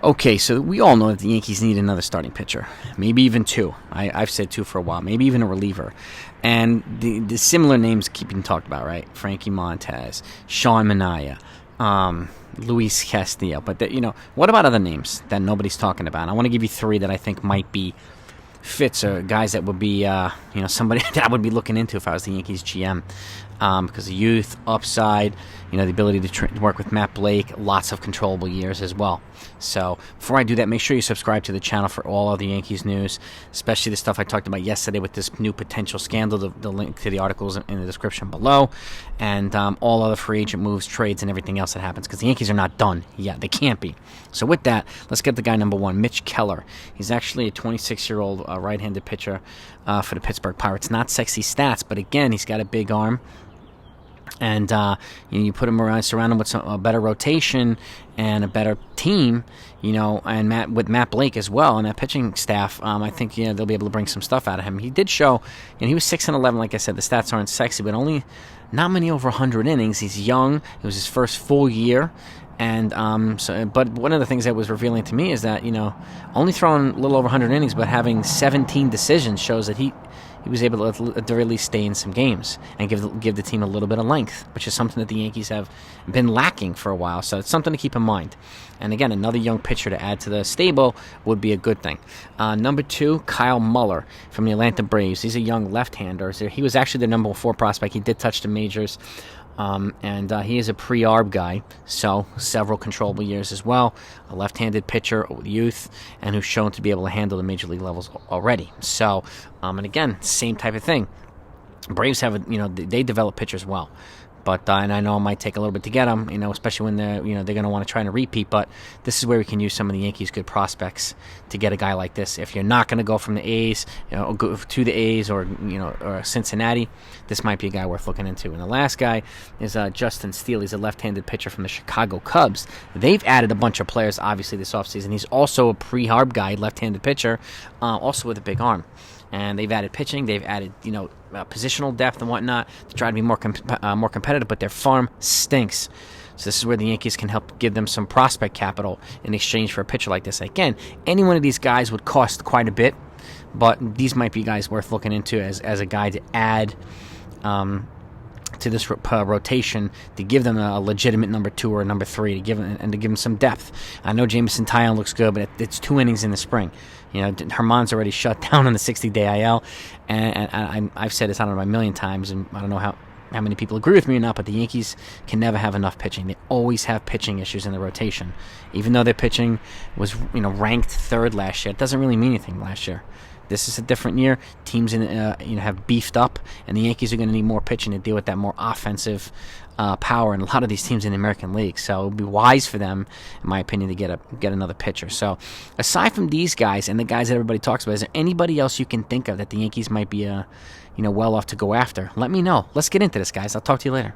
Okay, so we all know that the Yankees need another starting pitcher, maybe even two. I've said two for a while, maybe even a reliever. And the similar names keep being talked about, right? Frankie Montez, Sean Manaea, Luis Castillo. But, what about other names that nobody's talking about? I want to give you three that I think might be fits, or guys that would be, somebody that I would be looking into if I was the Yankees GM. Because of youth, upside, the ability to work with Matt Blake, lots of controllable years as well. So before I do that, make sure you subscribe to the channel for all of the Yankees news, especially the stuff I talked about yesterday with this new potential scandal. The link to the articles in the description below, and all other free agent moves, trades, and everything else that happens, because the Yankees are not done yet. They can't be. So with that, let's get the guy number one, Mitch Keller. He's actually a 26-year-old right-handed pitcher for the Pittsburgh Pirates. Not sexy stats, but again, he's got a big arm. And you put him around, surround him with a better rotation and a better team, and with Matt Blake as well and that pitching staff. I think they'll be able to bring some stuff out of him. He did show, he was 6-11. Like I said, the stats aren't sexy, but only not many over 100 innings. He's young. It was his first full year. And but one of the things that was revealing to me is that only throwing a little over 100 innings, but having 17 decisions shows that he was able to at the very least stay in some games and give the team a little bit of length, which is something that the Yankees have been lacking for a while. So it's something to keep in mind. And again, another young pitcher to add to the stable would be a good thing. Number two, Kyle Muller from the Atlanta Braves. He's a young left-hander. He was actually the number 4 prospect. He did touch the majors. And he is a pre-arb guy, so several controllable years as well. A left-handed pitcher with youth, and who's shown to be able to handle the major league levels already. So, and again, same type of thing. Braves have, they develop pitchers well. But and I know it might take a little bit to get them, especially when they're going to want to try to repeat. But this is where we can use some of the Yankees' good prospects to get a guy like this. If you're not going to go from the A's, go to the A's or Cincinnati, this might be a guy worth looking into. And the last guy is Justin Steele. He's a left-handed pitcher from the Chicago Cubs. They've added a bunch of players, obviously, this offseason. He's also a pre-arb guy, left-handed pitcher, also with a big arm. And they've added pitching, they've added, positional depth and whatnot to try to be more competitive, but their farm stinks. So this is where the Yankees can help give them some prospect capital in exchange for a pitcher like this. Again, any one of these guys would cost quite a bit, but these might be guys worth looking into as a guy to add to this rotation, to give them a legitimate number 2 or a number 3, to give them some depth. I know Jameson Taillon looks good, but it's 2 innings in the spring. Herman's already shut down on the 60-day IL, and I've said this, I don't know, a million times, and I don't know how many people agree with me or not, but the Yankees can never have enough pitching. They always have pitching issues in the rotation. Even though their pitching was ranked 3rd last year, it doesn't really mean anything last year. This is a different year. Teams have beefed up, and the Yankees are going to need more pitching to deal with that more offensive power in a lot of these teams in the American League. So it would be wise for them, in my opinion, to get another pitcher. So aside from these guys and the guys that everybody talks about, is there anybody else you can think of that the Yankees might be well off to go after? Let me know. Let's get into this, guys. I'll talk to you later.